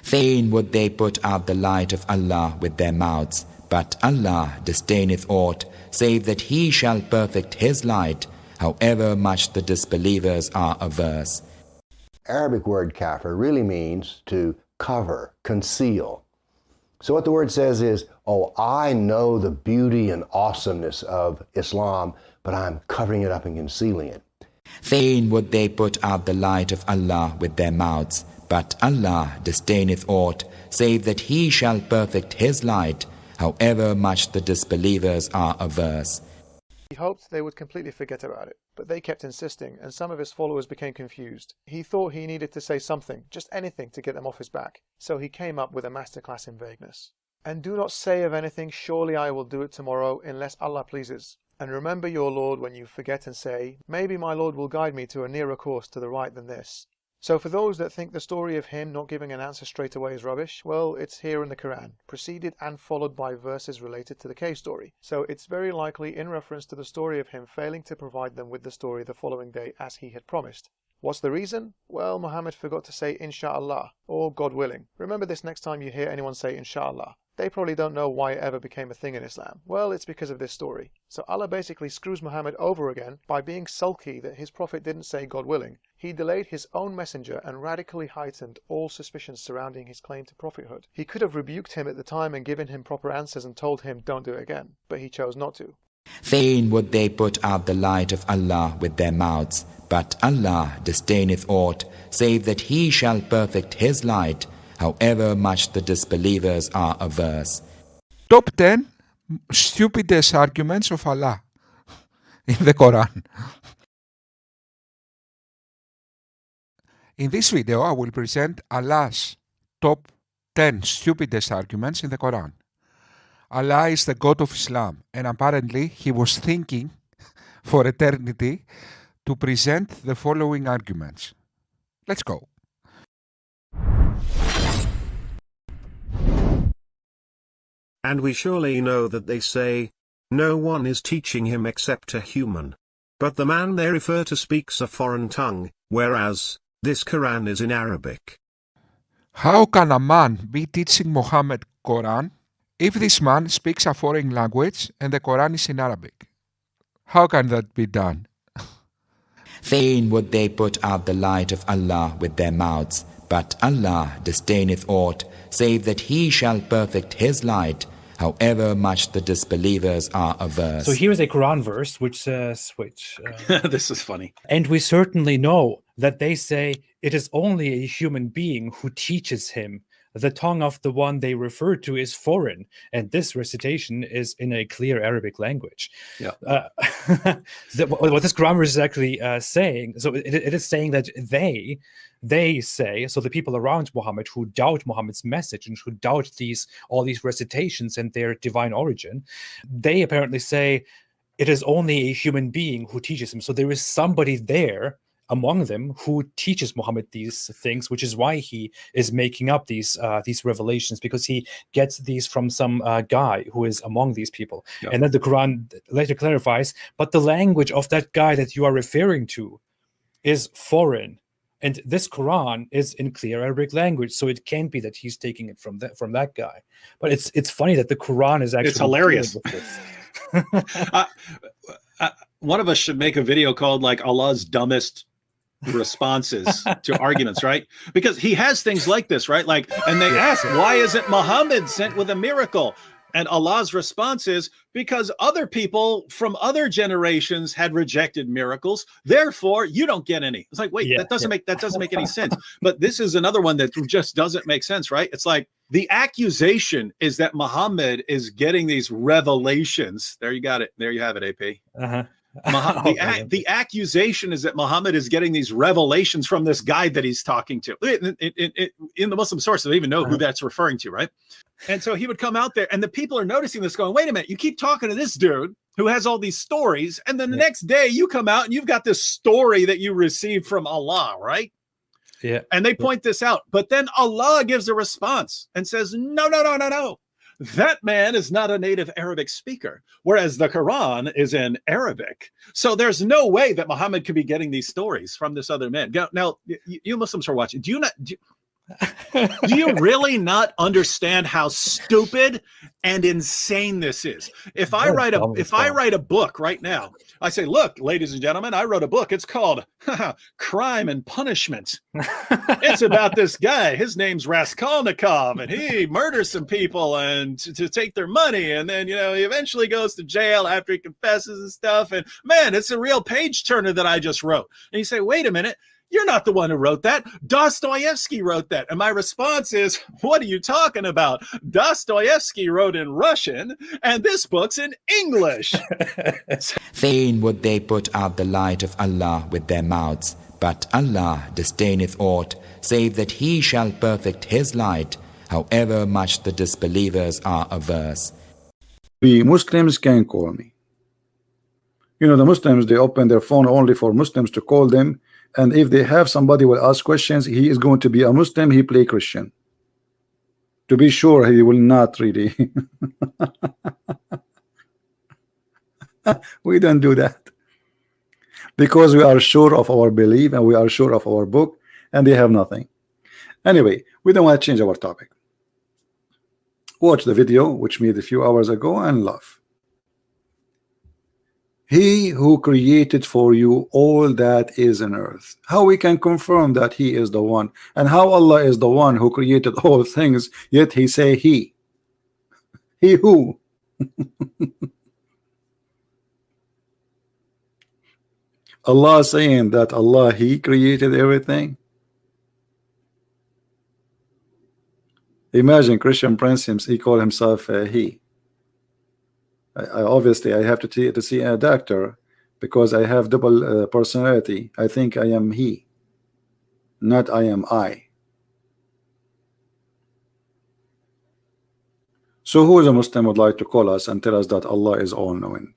Fain would they put out the light of Allah with their mouths, but Allah disdaineth aught, save that He shall perfect His light, however much the disbelievers are averse. Arabic word kafir really means to cover, conceal. So what the word says is, oh, I know the beauty and awesomeness of Islam, but I'm covering it up and concealing it. Fain would they put out the light of Allah with their mouths, but Allah disdaineth aught, save that He shall perfect His light, however much the disbelievers are averse. He hoped they would completely forget about it, but they kept insisting, and some of his followers became confused. He thought he needed to say something, just anything, to get them off his back, so he came up with a masterclass in vagueness. And do not say of anything, surely I will do it tomorrow, unless Allah pleases. And remember your Lord when you forget and say, maybe my Lord will guide me to a nearer course to the right than this. So for those that think the story of him not giving an answer straight away is rubbish, well, it's here in the Quran, preceded and followed by verses related to the cave story. So it's very likely in reference to the story of him failing to provide them with the story the following day as he had promised. What's the reason? Well, Muhammad forgot to say Insha'Allah, or God willing. Remember this next time you hear anyone say Insha'Allah. They probably don't know why it ever became a thing in Islam. Well, it's because of this story. So Allah basically screws Muhammad over again by being sulky that his prophet didn't say God willing. He delayed his own messenger and radically heightened all suspicions surrounding his claim to prophethood. He could have rebuked him at the time and given him proper answers and told him don't do it again, but he chose not to. Fain would they put out the light of Allah with their mouths, but Allah disdaineth aught, save that He shall perfect His light, however much the disbelievers are averse. Top 10 stupidest arguments of Allah in the Quran. In this video, I will present Allah's top 10 stupidest arguments in the Quran. Allah is the God of Islam, and apparently He was thinking for eternity to present the following arguments. Let's go. And we surely know that they say, no one is teaching him except a human. But the man they refer to speaks a foreign tongue, whereas this Quran is in Arabic. How can a man be teaching Muhammad Quran if this man speaks a foreign language and the Quran is in Arabic? How can that be done? Fain would they put out the light of Allah with their mouths, but Allah disdaineth aught, save that He shall perfect His light, however much the disbelievers are averse. So here's a Quran verse which says, this is funny. And we certainly know that they say it is only a human being who teaches him. The tongue of the one they refer to is foreign, and this recitation is in a clear Arabic language. Yeah. What this Quran verse is actually saying, so it is saying that they say, so the people around Muhammad who doubt Muhammad's message and who doubt all these recitations and their divine origin, they apparently say it is only a human being who teaches him. So there is somebody there among them who teaches Muhammad these things, which is why he is making up these revelations, because he gets these from some guy who is among these people. Yep. And then the Quran later clarifies, but the language of that guy that you are referring to is foreign. And this Quran is in clear Arabic language, so it can't be that he's taking it from that guy. But it's funny that the Quran is actually... It's hilarious. One of us should make a video called like Allah's dumbest responses to arguments, right? Because he has things like this, right? Like, and they ask, why isn't Muhammad sent with a miracle? And Allah's response is, because other people from other generations had rejected miracles, therefore you don't get any. It's like, wait, that doesn't make any sense. But this is another one that just doesn't make sense, right? It's like the accusation is that Muhammad is getting these revelations. There you got it. There you have it, AP. Uh-huh. The accusation is that Muhammad is getting these revelations from this guy that he's talking to. In the Muslim sources, they even know who that's referring to, right? And so he would come out there, and the people are noticing this going, wait a minute, you keep talking to this dude who has all these stories, and then the next day you come out and you've got this story that you received from Allah, right? Yeah. And they point this out, but then Allah gives a response and says, no. That man is not a native Arabic speaker, whereas the Quran is in Arabic. So there's no way that Muhammad could be getting these stories from this other man. Now, you Muslims are watching. Do you really not understand how stupid and insane this is? If I write a book right now, I say, look, ladies and gentlemen, I wrote a book. It's called Crime and Punishment. It's about this guy. His name's Raskolnikov, and he murders some people and to take their money. And then, you know, he eventually goes to jail after he confesses and stuff. And man, it's a real page turner that I just wrote. And you say, wait a minute. You're not the one who wrote that. Dostoevsky wrote that. And my response is, what are you talking about? Dostoevsky wrote in Russian, and this book's in English. Fain would they put out the light of Allah with their mouths, but Allah disdaineth aught, save that He shall perfect His light, however much the disbelievers are averse. The Muslims can call me. You know, the Muslims, they open their phone only for Muslims to call them. And if they have somebody will ask questions, he is going to be a Muslim, he play Christian. To be sure, he will not really. We don't do that. Because we are sure of our belief and we are sure of our book, and they have nothing. Anyway, we don't want to change our topic. Watch the video, which made a few hours ago, and laugh. He who created for you all that is in earth. How we can confirm that He is the one, and how Allah is the one who created all things, yet He say He. He who? Allah saying that Allah, He created everything. Imagine Christian Prince, he call himself He. Obviously I have to see a doctor because I have double personality. I think I am He, not I am I. So who is a Muslim would like to call us and tell us that Allah is all-knowing?